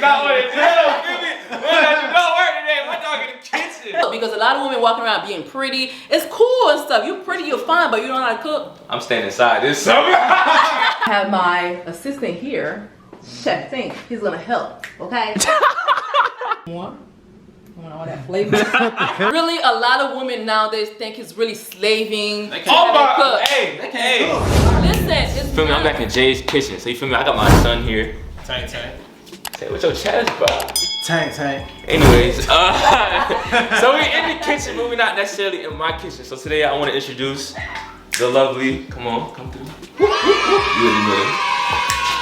is not what it do. Give me one that you don't work today. My dog in the kitchen. Because a lot of women walking around being pretty. It's cool and stuff. You're pretty, you're fine, but you don't know how to cook. I'm staying inside this summer. I have my assistant here, Chef Think. He's gonna help, okay? More. All that flavor. Really, a lot of women nowadays think it's really slaving. Oh my! Hey, Listen, it's feel me? I'm back in Jay's kitchen, so you feel me? I got my son here. Tank. Say what's your chest, bro? Tank. Anyways, so we're in the kitchen, but we're not necessarily in my kitchen. So today I want to introduce the lovely. Come through. You already know.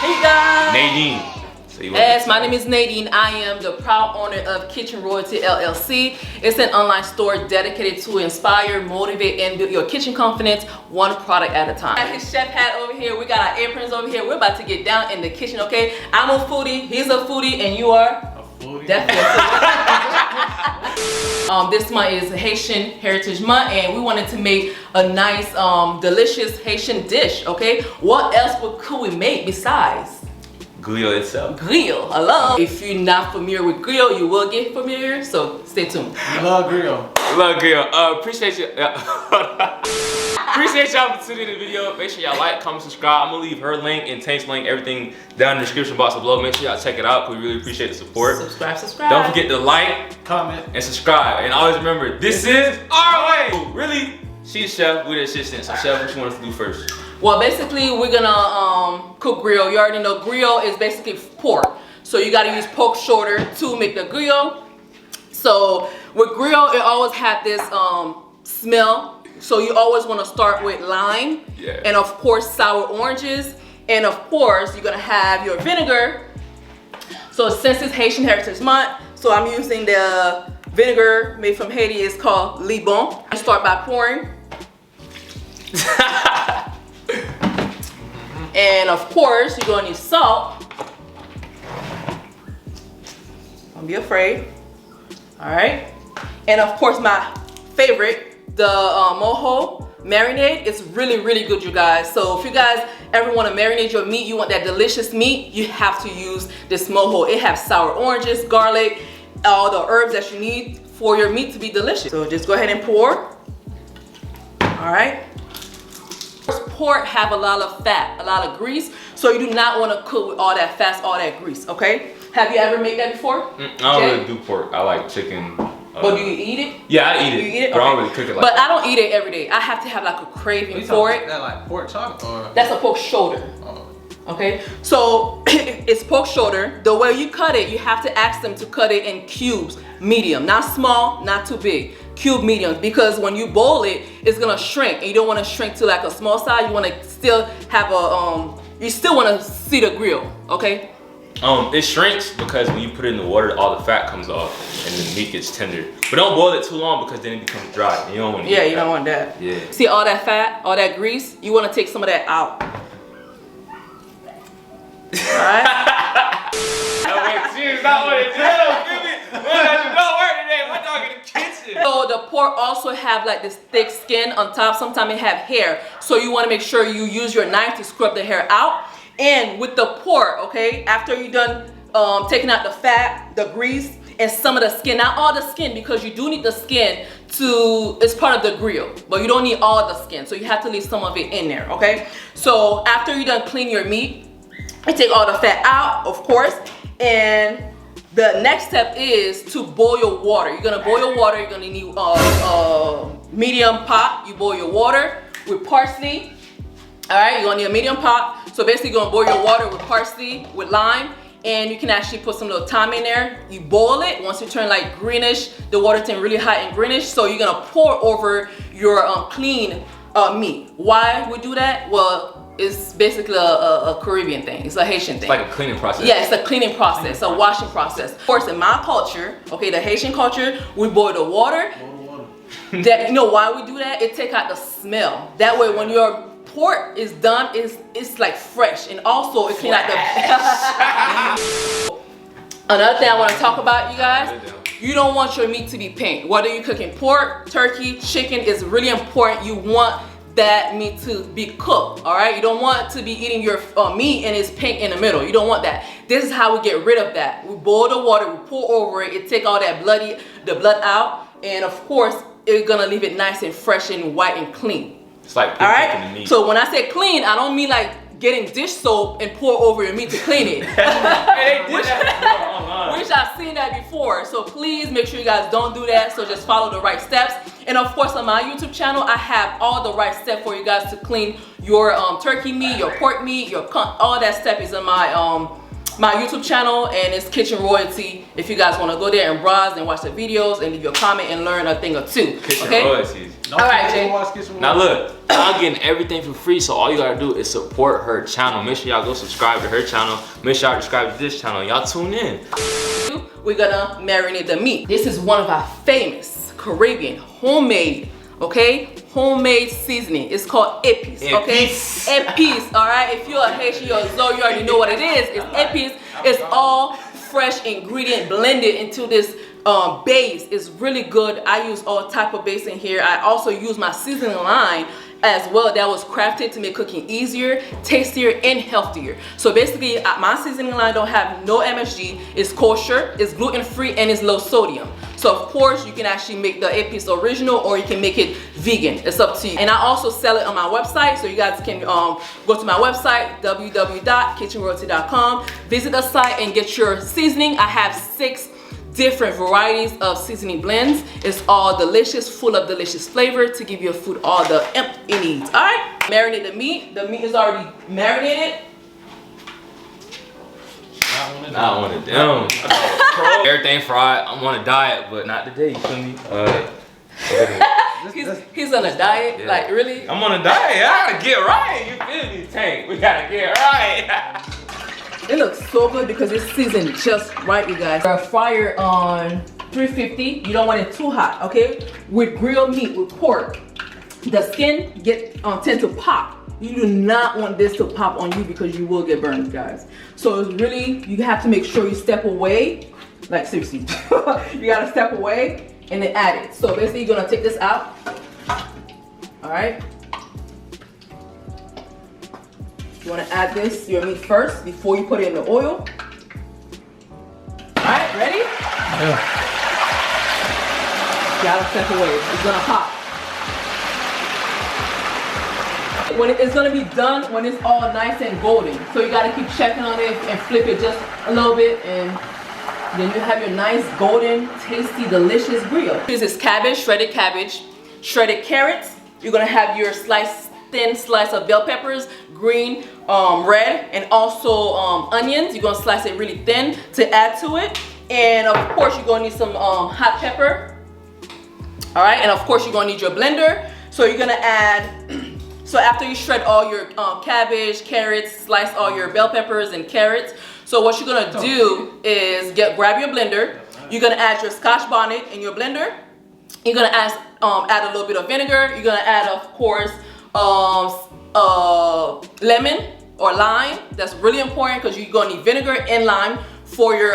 Hey guys. Nadine. Yes, my name is Nadine. I am the proud owner of Kitchen Royalty LLC. It's an online store dedicated to inspire, motivate, and build your kitchen confidence one product at a time. I got his chef hat over here. We got our aprons over here. We're about to get down in the kitchen, okay? I'm a foodie, he's a foodie, and you are? A foodie. Definitely a foodie. This month is Haitian Heritage Month, and we wanted to make a nice, delicious Haitian dish, okay? What else could we make besides Griot itself. Griot, I love. If you're not familiar with Griot, you will get familiar, so stay tuned. Love Griot. Love Griot. Appreciate you. Appreciate y'all for tuning in the video. Make sure y'all like, comment, subscribe. I'm gonna leave her link and Tank's link, everything down in the description box below. Make sure y'all check it out. We really appreciate the support. Subscribe. Don't forget to like, comment, and subscribe. And always remember, this is our way. Really, she's chef, we're the assistant. So chef, what you want us to do first? Well, basically, we're gonna cook griot. You already know griot is basically pork. So you gotta use pork shoulder to make the griot. So with griot, it always have this smell. So you always wanna start with lime. Yeah. And of course, sour oranges. And of course, you're gonna have your vinegar. So since it's Haitian Heritage Month, so I'm using the vinegar made from Haiti. It's called Libon. I start by pouring. And of course, you're gonna need salt. Don't be afraid. All right. And of course, my favorite, the mojo marinade. It's really, really good, you guys. So if you guys ever want to marinate your meat, you want that delicious meat, you have to use this mojo. It has sour oranges, garlic, all the herbs that you need for your meat to be delicious. So just go ahead and pour. All right. Pork have a lot of fat, a lot of grease, so you do not want to cook with all that fat, all that grease, okay? Have you ever made that before? I don't really do pork. I like chicken. But do you eat it? Yeah, I eat it. You eat it? But Okay. I don't really cook it like But that. I don't eat it every day. I have to have like a craving for it. That like pork chop or? That's a pork shoulder. Oh. Okay, so it's pork shoulder. The way you cut it, you have to ask them to cut it in cubes, medium, not small, not too big. Cube mediums, because when you boil it, it's gonna shrink, and you don't want to shrink to like a small size. You want to still have a you still want to see the grill, okay? It shrinks because when you put it in the water, all the fat comes off and the meat gets tender. But don't boil it too long because then it becomes dry. And you don't want to. Yeah, you don't want that. Yeah. See all that fat, all that grease? You want to take some of that out. All right. Wait, she is not what it do. Give me one that you don't work today. My dog in the kitchen. So the pork also have like this thick skin on top. Sometimes it have hair. So you want to make sure you use your knife to scrub the hair out. And with the pork, okay, after you're done taking out the fat, the grease, and some of the skin, not all the skin, because you do need the skin it's part of the grill, but you don't need all the skin. So you have to leave some of it in there, okay? So after you're done cleaning your meat, you take all the fat out, of course, and the next step is to boil your water. You're gonna boil your water. You're gonna need medium pot. You boil your water with parsley. All right, you're gonna need a medium pot. So basically, you're gonna boil your water with parsley, with lime, and you can actually put some little thyme in there. You boil it. Once you turn like greenish, the water turn really hot and greenish. So you're gonna pour over your clean meat. Why we do that? Well, it's basically a Caribbean thing. It's a Haitian thing. It's like a cleaning process. Yeah, it's a cleaning process, a washing process. Of course, in my culture, okay, the Haitian culture, we boil the water. That, you know why we do that? It take out the smell. That way, when your pork is done, it's like fresh, and also it clean out the. Another thing I want to talk about, you guys. You don't want your meat to be pink. Whether you're cooking pork, turkey, chicken, is really important. You want that meat to be cooked, all right? You don't want to be eating your meat and it's pink in the middle. You don't want that. This is how we get rid of that. We boil the water, we pour over it, it take all that the blood out, and of course, it's gonna leave it nice and fresh and white and clean. It's like all right? right? So when I say clean, I don't mean like getting dish soap and pour over your meat to clean it. Which I've seen that before. So please make sure you guys don't do that. So just follow the right steps. And of course on my YouTube channel, I have all the right steps for you guys to clean your turkey meat, your pork meat, all that stuff is on my YouTube channel, and it's Kitchen Royalty. If you guys want to go there and browse and watch the videos and leave your comment and learn a thing or two. Kitchen Royalties. All right, Jay. Now look, I'm getting everything for free, so all you gotta do is support her channel. Make sure y'all go subscribe to her channel. Make sure y'all subscribe to this channel. Y'all tune in. We're gonna marinate the meat. This is one of our famous Caribbean homemade, homemade seasoning. It's called épices, épices, all right? If you're a Haitian, you're a Zoe, you already know what it is. It's épices. It's all fresh ingredient blended into this base. Is really good. I use all type of base in here. I also use my seasoning line as well that was crafted to make cooking easier, tastier, and healthier. So basically my seasoning line don't have no MSG. It's kosher, it's gluten-free, and it's low sodium. So of course you can actually make the épices original, or you can make it vegan. It's up to you. And I also sell it on my website, so you guys can go to my website, www.kitchenroyalty.com. Visit the site and get your seasoning. I have 6 different varieties of seasoning blends. It's all delicious, full of delicious flavor to give your food all the it needs. All right, marinate the meat. The meat is already marinated. Not one of them. Everything fried. I'm on a diet, but not today. You feel me? He's on a diet, like really? I'm on a diet. I gotta get right. You feel me, Tank? We gotta get right. It looks so good because it's seasoned just right, you guys. Our fryer on 350. You don't want it too hot, okay? With grilled meat, with pork, the skin tend to pop. You do not want this to pop on you because you will get burned, guys. So it's really, you have to make sure you step away. Like seriously, you gotta step away and then add it. So basically you're gonna take this out. All right. You want to add your meat first before you put it in the oil. All right, ready? Yeah. Gotta step away. It's gonna pop. When it's gonna be done when it's all nice and golden. So you gotta keep checking on it and flip it just a little bit, and then you have your nice golden, tasty, delicious griot. This is cabbage, shredded carrots. You're gonna have your thin slice of bell peppers, green, red, and also onions. You're gonna slice it really thin to add to it. And of course you're gonna need some hot pepper. All right, and of course you're gonna need your blender. So you're gonna add, so after you shred all your cabbage, carrots, slice all your bell peppers and carrots. So what you're gonna do is grab your blender. You're gonna add your Scotch bonnet in your blender. You're gonna add a little bit of vinegar. You're gonna add, of course, lemon or lime. That's really important because you're gonna need vinegar and lime for your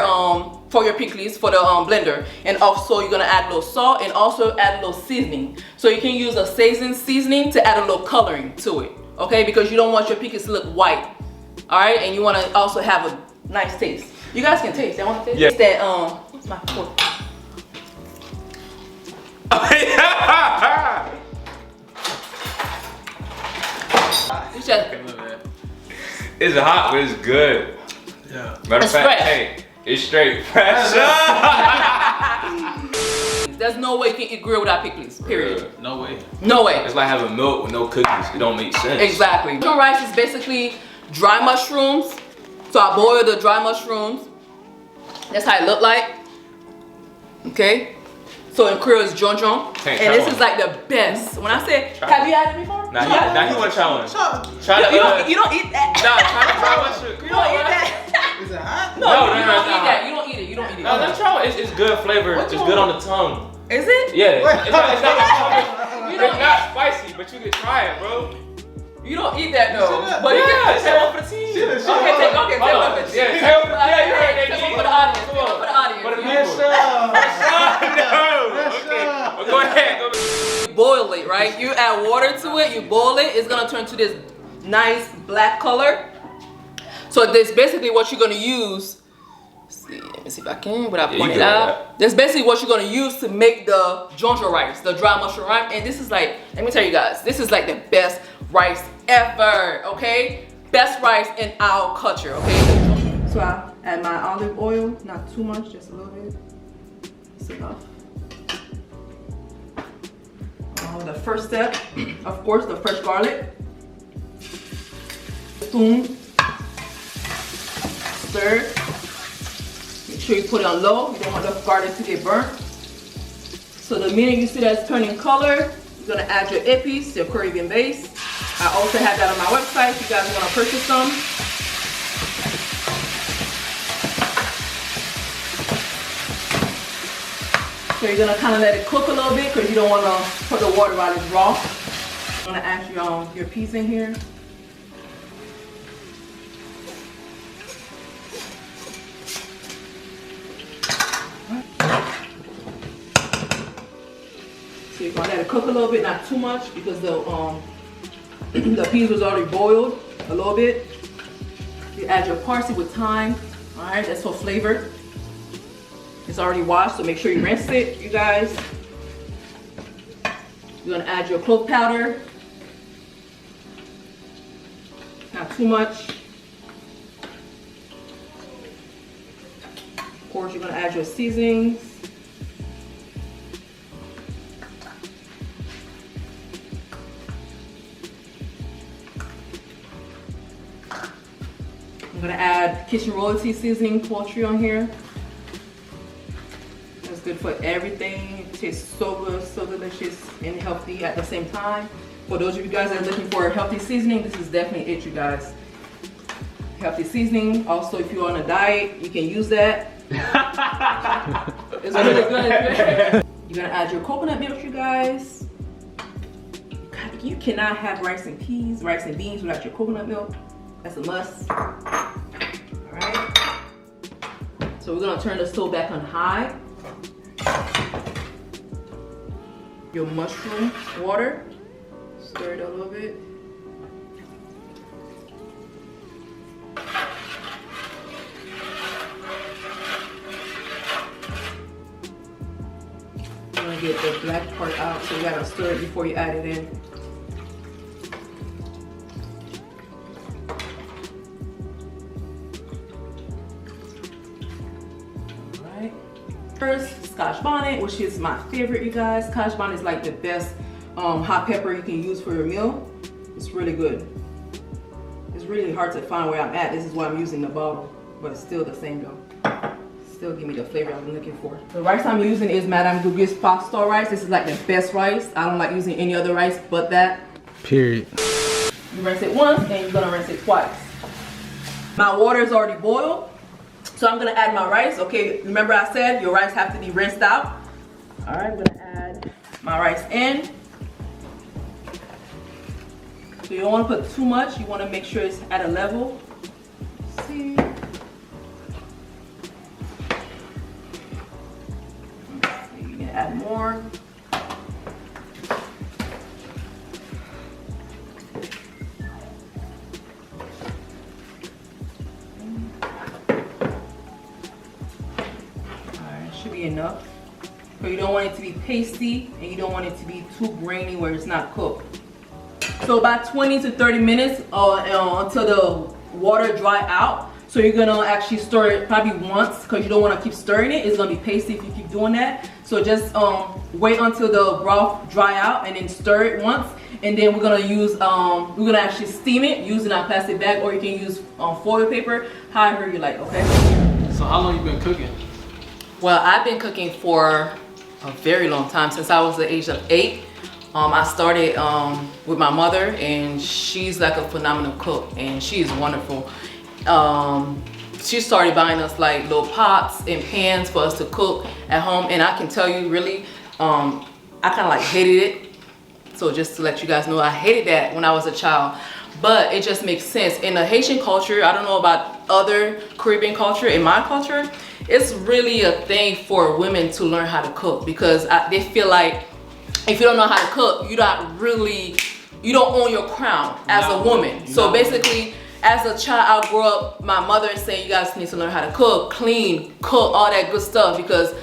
pickliz, for the blender. And also you're gonna add a little salt and also add a little seasoning. So you can use a seasoning to add a little coloring to it, okay? Because you don't want your pickliz to look white, all right? And you want to also have a nice taste. You guys can taste. I want to taste. Yeah. Taste that. What's my fork? It's hot, but it's good. Yeah. Matter of fact, hey, it's straight fresh. There's no way you can eat grill without pickles, period. No way. No way. It's like having milk with no cookies. It don't make sense. Exactly. Chicken rice is basically dry mushrooms. So I boil the dry mushrooms. That's how it look like. Okay. So in Creole it's jonjon. And this is like the best. When I say, have you had it before? Now he want to try one. You don't eat that. Nah, try one. You don't eat that. Is it hot? No, you don't eat that. You don't eat it. You don't eat it. No, let's try one. It's good flavor. It's good on the tongue. Is it? Yeah. It's not spicy, but you can try it, bro. You don't eat that though. But you Yeah, can take one for the team. Okay, take one for the team. Yeah, take one for the team. Take one for the audience. Take one for the audience. For the people. No. Okay. Well, go ahead. boil it, right? You add water to it, you boil it, it's gonna turn to this nice black color. So that's basically what you're gonna use. See, let me see if I can without pointing it out. That's basically what you're gonna use to make the jonjo rice, the dry mushroom rice. And this is like, let me tell you guys, this is like the best rice ever, okay? Best rice in our culture, okay? So I add my olive oil, not too much, just a little bit. It's enough. The first step, of course, the fresh garlic. Boom. Stir. Make sure you put it on low. You don't want the garlic to get burnt. So the minute you see that it's turning color, you're gonna add your epis, your Caribbean base. I also have that on my website if you guys want to purchase some. So you're gonna kind of let it cook a little bit because you don't want to put the water while it's raw. I'm gonna add your peas in here. So you're gonna let it cook a little bit, not too much, because the peas was already boiled a little bit. You add your parsley with thyme. All right, that's for flavor. It's already washed, so make sure you rinse it, you guys. You're gonna add your clove powder. Not too much. Of course, you're gonna add your seasonings. I'm gonna add kitchen royalty seasoning poultry on here. That's good for everything. It tastes so good, so delicious and healthy at the same time. For those of you guys that are looking for a healthy seasoning, this is definitely it, you guys. Healthy seasoning. Also, if you're on a diet, you can use that. It's really good. You're gonna add your coconut milk, you guys. You cannot have rice and peas, rice and beans without your coconut milk. That's a must. Alright. So we're gonna turn the stove back on high. Your mushroom water. Stir it a little bit. You're gonna get the black part out, so you gotta stir it before you add it in. First, Scotch bonnet, which is my favorite, you guys. Scotch bonnet is like the best hot pepper you can use for your meal. It's really good. It's really hard to find where I'm at. This is why I'm using the bottle, but it's still the same though. Still give me the flavor I'm looking for. The rice I'm using is Madame Gougue's pasta rice. This is like the best rice. I don't like using any other rice but that. Period. You rinse it once and you're gonna rinse it twice. My water is already boiled. So I'm gonna add my rice. Okay, remember I said your rice have to be rinsed out. All right, I'm gonna add my rice in. So you don't wanna put too much. You wanna make sure it's at a level. Let's see. You can add more. Enough, but you don't want it to be pasty and you don't want it to be too grainy where it's not cooked. So about 20 to 30 minutes until the water dry out. So you're gonna actually stir it probably once because you don't want to keep stirring it. It's gonna be pasty if you keep doing that. So just wait until the broth dry out and then stir it once. And then we're gonna use we're gonna actually steam it using a plastic bag, or you can use foil paper, however you like. Okay. So how long you been cooking? Well, I've been cooking for a very long time, since I was the age of 8. I started with my mother, and she's like a phenomenal cook, and she's wonderful. She started buying us like little pots and pans for us to cook at home, and I can tell you really, I kind of like hated it. So just to let you guys know, I hated that when I was a child. But it just makes sense. In the Haitian culture, I don't know about other Caribbean culture, in my culture, it's really a thing for women to learn how to cook, because they feel like if you don't know how to cook, you don't own your crown as a woman. So basically, as a child, I grew up, my mother is saying you guys need to learn how to cook, clean, cook, all that good stuff, because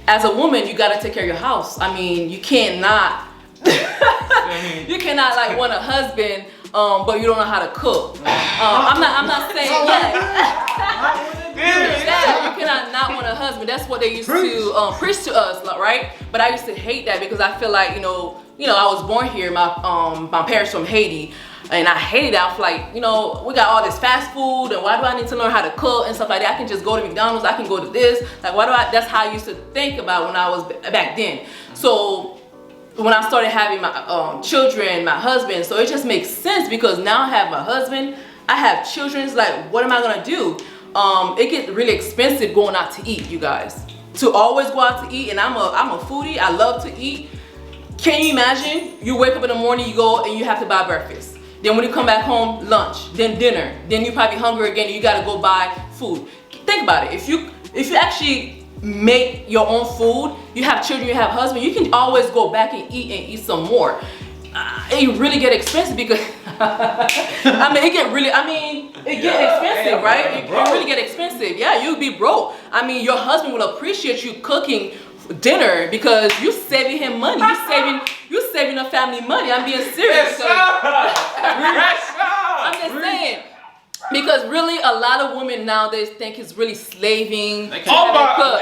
as a woman, you gotta take care of your house. I mean, you cannot, you cannot like want a husband, but you don't know how to cook. I'm not saying you cannot not want a husband. That's what they used to preach to us, right? But I used to hate that because I feel like, you know, I was born here. My parents from Haiti, and I hated that. I was like, you know, we got all this fast food, and why do I need to learn how to cook and stuff like that? I can just go to McDonald's. I can go to this. Like, why do I? That's how I used to think about when I was back then. So when I started having my children, my husband, so it just makes sense because now I have my husband, I have children. It's like, what am I gonna do? It gets really expensive going out to eat, you guys. To always go out to eat, and I'm a foodie. I love to eat. Can you imagine? You wake up in the morning, you go and you have to buy breakfast. Then when you come back home, lunch, then dinner. Then you probably hungry again and you gotta go buy food. Think about it. If you actually make your own food, you have children, you have husband, you can always go back and eat some more. It really get expensive because I mean, it get expensive, right? It really get expensive. Yeah, you'll be broke. I mean, your husband will appreciate you cooking dinner because you saving him money. You saving the family money. I'm being serious. I'm just saying. Because really, a lot of women nowadays think it's really slaving. They can't cook.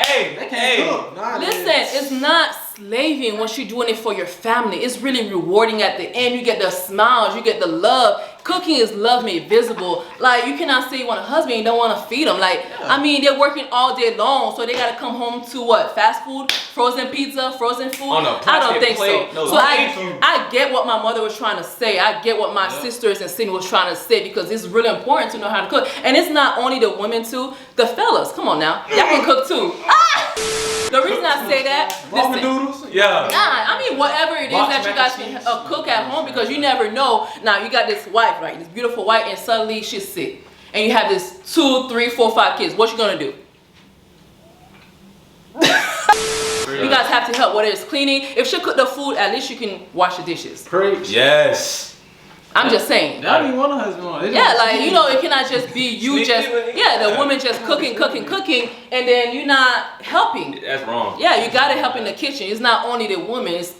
Listen, it's not slaving once you're doing it for your family. It's really rewarding at the end. You get the smiles, you get the love. Cooking is love made visible. Like, you cannot say you want a husband, you don't want to feed them. Like, I mean, they're working all day long, so they got to come home to what? Fast food, frozen pizza, frozen food? Oh, no, I don't think plate. so. No, so I get what my mother was trying to say. I get what my sisters and siblings was trying to say, because it's really important to know how to cook. And it's not only the women too, the fellas. Come on now, y'all can cook too. The reason I say that, listen, noodles? Yeah. Nah, I mean, whatever it is that you guys can cook at home, because you never know. Now, you got this wife, right? This beautiful wife, and suddenly she's sick. And you have this 2, 3, 4, 5 kids. What you gonna do? You guys have to help, whether it's cleaning. If she cook the food, at least you can wash the dishes. Preach. Yes. I'm just saying. I don't even want a husband on. Yeah, like, you know, it cannot just be you the woman just cooking, and then you're not helping. That's wrong. Yeah, you gotta help in the kitchen. It's not only the woman, it's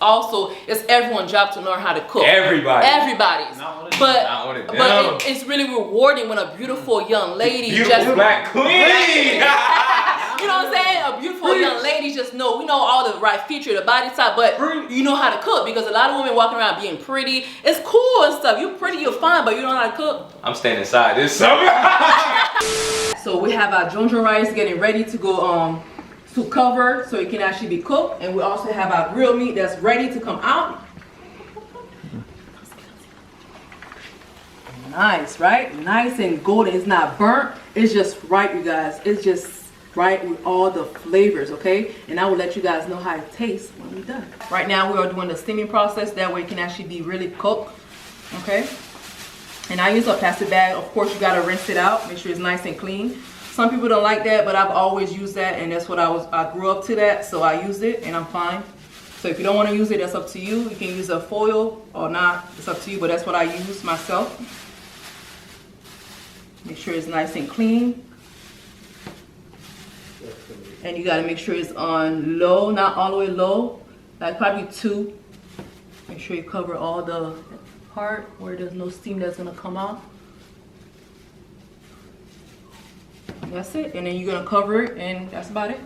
everyone's job to learn how to cook. Everybody's. But it's really rewarding when a beautiful young lady black queen. You know what I'm saying? A beautiful young lady just know all the right feature, the body type, but you know how to cook, because a lot of women walking around being pretty. It's cool and stuff. You're pretty, you're fine, but you don't know how to cook. I'm staying inside this summer. So we have our jonjo rice getting ready to go to cover so it can actually be cooked, and we also have our grilled meat that's ready to come out. Nice, right? Nice and golden. It's not burnt. It's just right, you guys. It's just right with all the flavors, okay? And I will let you guys know how it tastes when we're done. Right now we are doing the steaming process. That way it can actually be really cooked, okay? And I use a plastic bag. Of course, you gotta rinse it out. Make sure it's nice and clean. Some people don't like that, but I've always used that, and that's what I grew up to that, so I used it and I'm fine. So if you don't want to use it, that's up to you. You can use a foil or not. It's up to you, but that's what I use myself. Make sure it's nice and clean. And you gotta make sure it's on low, not all the way low, like probably 2. Make sure you cover all the part where there's no steam that's gonna come out. That's it, and then you're gonna cover it, and that's about it.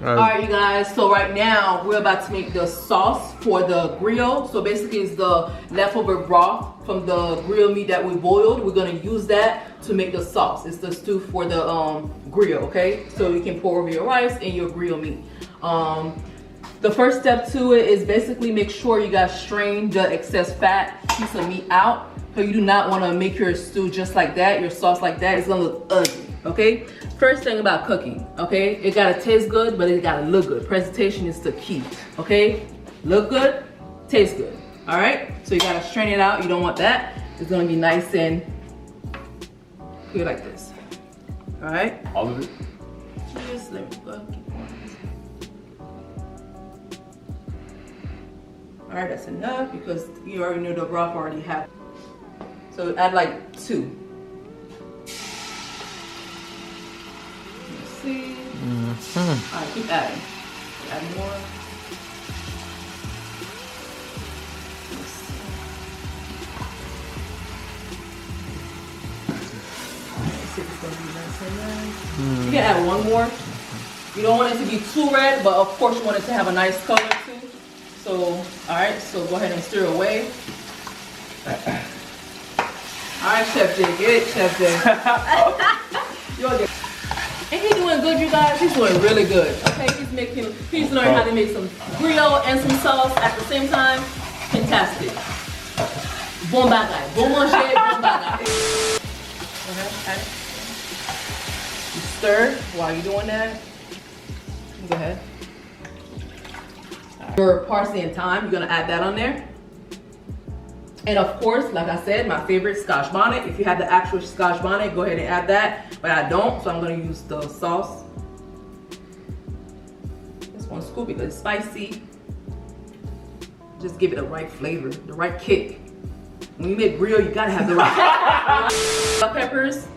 Alright, you guys, so right now we're about to make the sauce for the griot. So basically it's the leftover broth from the grilled meat that we boiled. We're gonna use that to make the sauce. It's the stew for the griot, okay? So you can pour over your rice and your grilled meat. The first step to it is basically make sure you guys strain the excess fat piece of meat out. So you do not want to make your stew just like that, your sauce like that. It's gonna look ugly, okay? First thing about cooking, okay? It gotta taste good, but it gotta look good. Presentation is the key, okay? Look good, taste good, all right? So you gotta strain it out. You don't want that. It's gonna be nice and clear like this, all right? All of it? Just let me go. All right, that's enough because you already knew the broth already have. So add like 2. Let's see. All right, keep adding. Add more. You can add 1 more. You don't want it to be too red, but of course you want it to have a nice color too. So, all right, so go ahead and stir away. All right, Chef Jay, get it, Chef Jay. And he's doing good, you guys. He's doing really good. Okay, he's learning how to make some griot and some sauce at the same time. Fantastic. Bon bagay, bon manger, bon bagay. Go ahead, add it. You stir while you're doing that. Go ahead. Your parsley and thyme, you're gonna add that on there. And of course, like I said, my favorite, Scotch bonnet. If you have the actual Scotch bonnet, go ahead and add that. But I don't, so I'm gonna use the sauce. Just 1 scoop because it's spicy. Just give it the right flavor, the right kick. When you make griot, you gotta have the right bell peppers.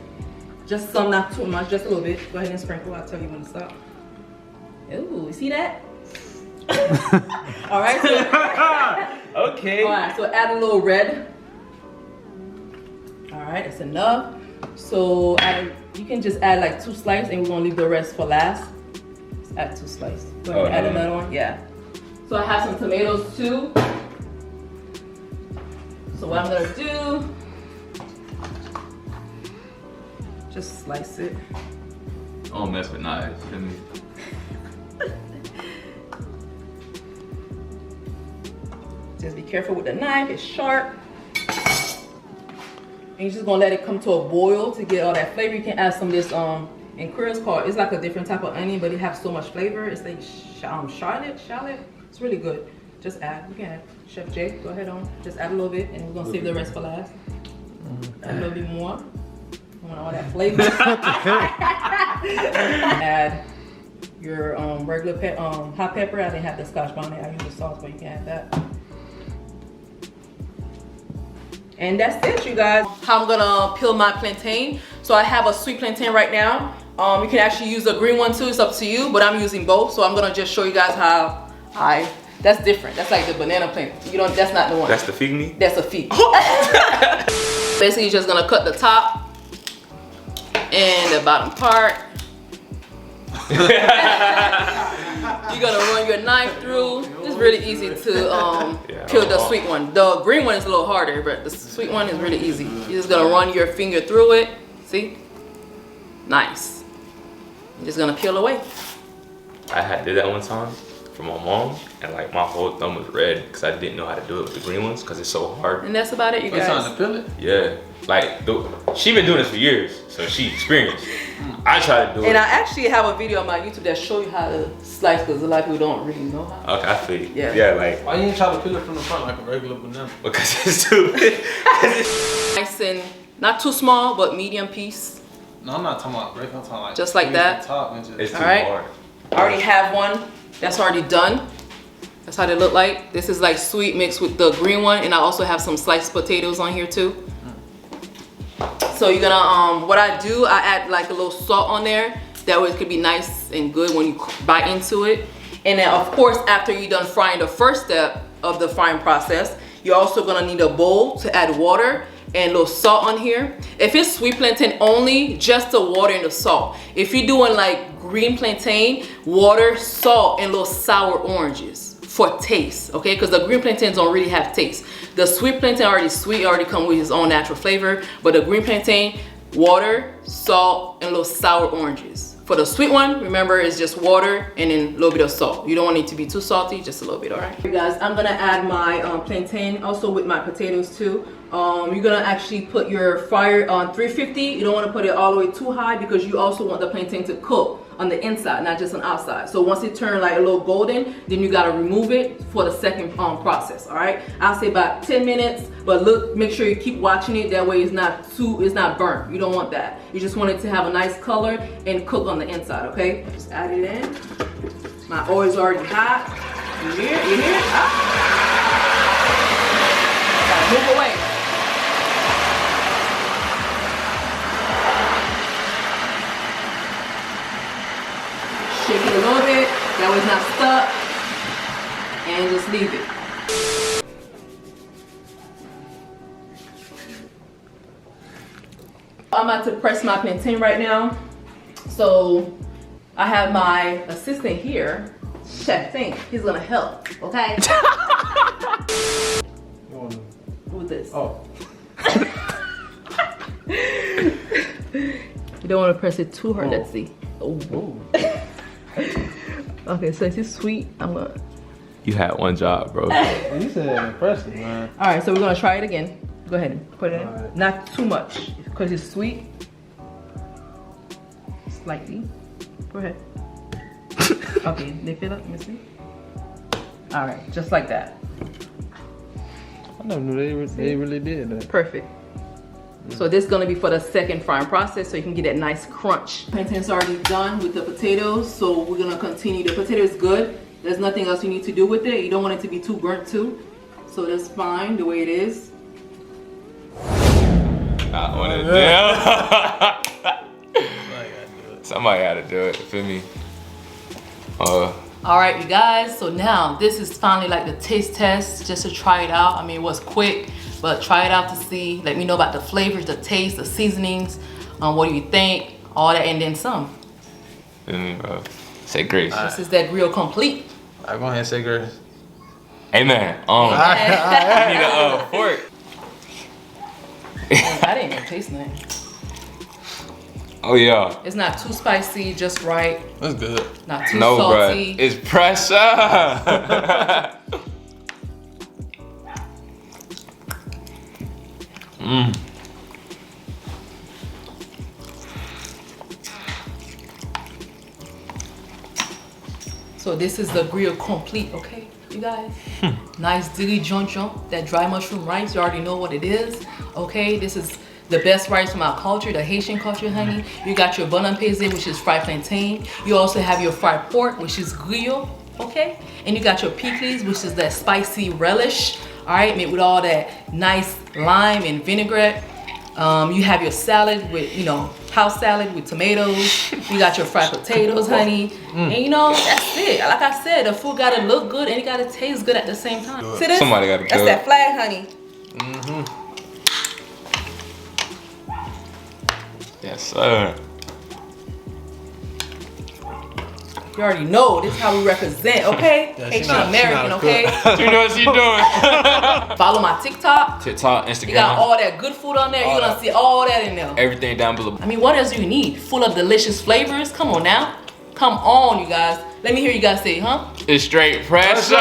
Just some, not too much, just a little bit. Go ahead and sprinkle, I'll tell you when to stop. Ooh, you see that? All right. So, okay. All right, so add a little red. All right, that's enough. So you can just add like 2 slices and we're gonna leave the rest for last. Let's add 2 slices. Go ahead and add another one, yeah. So I have some tomatoes too. So what I'm gonna do, just slice it. Don't mess with knives. Just be careful with the knife, it's sharp. And you're just gonna let it come to a boil to get all that flavor. You can add some of this, in Korean it's like a different type of onion, but it has so much flavor. It's like shallot. It's really good. Just add, you can add. Chef Jay, go ahead on. Just add a little bit and we're gonna save the rest for last. Add a little bit more. I want all that flavor. Add your regular hot pepper. I didn't have the Scotch bonnet, I used the sauce, but you can add that. And that's it, you guys. How I'm gonna peel my plantain. So I have a sweet plantain right now. You can actually use a green one too, it's up to you, but I'm using both. So I'm gonna just show you guys how that's different. That's like the banana plantain. That's not the one. That's the figgy? That's a fig. Basically, you're just gonna cut the top and the bottom part. You're gonna run your knife through. It's really easy to peel the sweet one. The green one is a little harder, but the sweet one is really easy. You're just gonna run your finger through it. See? Nice. You're just gonna peel away. I did that one time for my mom, and like my whole thumb was red because I didn't know how to do it with the green ones because it's so hard. And that's about it, you guys. It's time to peel it? Yeah. Like, she been doing this for years, so she experienced. I try to do it. And I actually have a video on my YouTube that show you how to slice because a lot of people don't really know how. Okay, I feel you. Yeah. Yeah, like. Why you ain't try to peel it from the front like a regular banana? Because it's too big. Nice and not too small, but medium piece. No, I'm not talking about break. I'm talking like just like that. Top and just... It's too Alright. hard. I already have one that's already done. That's how they look like. This is like sweet mixed with the green one, and I also have some sliced potatoes on here too. So you're gonna, what I do, I add like a little salt on there. That way it could be nice and good when you bite into it. And then of course, after you're done frying the first step of the frying process, you're also gonna need a bowl to add water and a little salt on here. If it's sweet plantain only, just the water and the salt. If you're doing like green plantain, water, salt, and little sour oranges for taste, okay? Because the green plantains don't really have taste. The sweet plantain already sweet, already come with its own natural flavor, but the green plantain, water, salt, and little sour oranges. For the sweet one, remember it's just water and then a little bit of salt. You don't want it to be too salty, just a little bit, all right? You guys, I'm gonna add my plantain also with my potatoes too. You're gonna actually put your fire on 350. You don't wanna put it all the way too high because you also want the plantain to cook on the inside, not just on the outside. So once it turns like a little golden, then you gotta remove it for the second process, all right? I'll say about 10 minutes, but look, make sure you keep watching it. That way it's not burnt. You don't want that. You just want it to have a nice color and cook on the inside, okay? Just add it in. My oil is already hot. You hear it? Ah. Move away. Shake it a little bit. That way it's not stuck. And just leave it. I'm about to press my plantain right now. So I have my assistant here, Chef Think. He's gonna help, okay? With this. Oh. You don't want to press it too hard. Let's see. Oh. Okay, so it's sweet. I'm gonna. You had one job, bro. You said impressive, man. All right, so we're gonna try it again. Go ahead and put it in. Right. Not too much, because it's sweet. Slightly. Go ahead. Okay, lift it up. Let me see. All right, just like that. I never knew they really did that. Perfect. So this is gonna be for the second frying process, so you can get that nice crunch. Plantain's already done with the potatoes, so we're gonna continue. The potato is good. There's nothing else you need to do with it. You don't want it to be too burnt too. So that's fine the way it is. I want to do. Somebody had to do it. Feel me? All right, you guys. So now this is finally like the taste test, just to try it out. I mean, it was quick, but try it out to see. Let me know about the flavors, the taste, the seasonings. What do you think? All that and then some. Say grace. This is that Griot complete. I go ahead and say grace. Amen. You need a fork. I didn't even taste that. Oh yeah. It's not too spicy, just right. That's good. Not too No, salty. bruh. It's pressure. So this is the Griot complete, okay, you guys? Nice dilly jump, that dry mushroom rice. You already know what it is, okay? This is the best rice from our culture, the Haitian culture, honey. You got your plantains, which is fried plantain. You also have your fried pork, which is griot, okay? And you got your pickliz, which is that spicy relish, all right, made with all that nice lime and vinaigrette. You have your salad with, you know, house salad with tomatoes. You got your fried potatoes, honey. And you know, that's it. Like I said, the food gotta look good and it gotta taste good at the same time. See this? Somebody gotta do That's it. that flag, honey. Yes, sir. You already know this is how we represent, okay? Yeah, Haitian she not American, a okay? You know what she doing? Follow my TikTok. TikTok, You got Instagram, all that good food on there. You're gonna see all that in there. everything down below. I mean, what else do you need? Full of delicious flavors. Come on now. Come on, you guys. Let me hear you guys say, huh? It's straight pressure.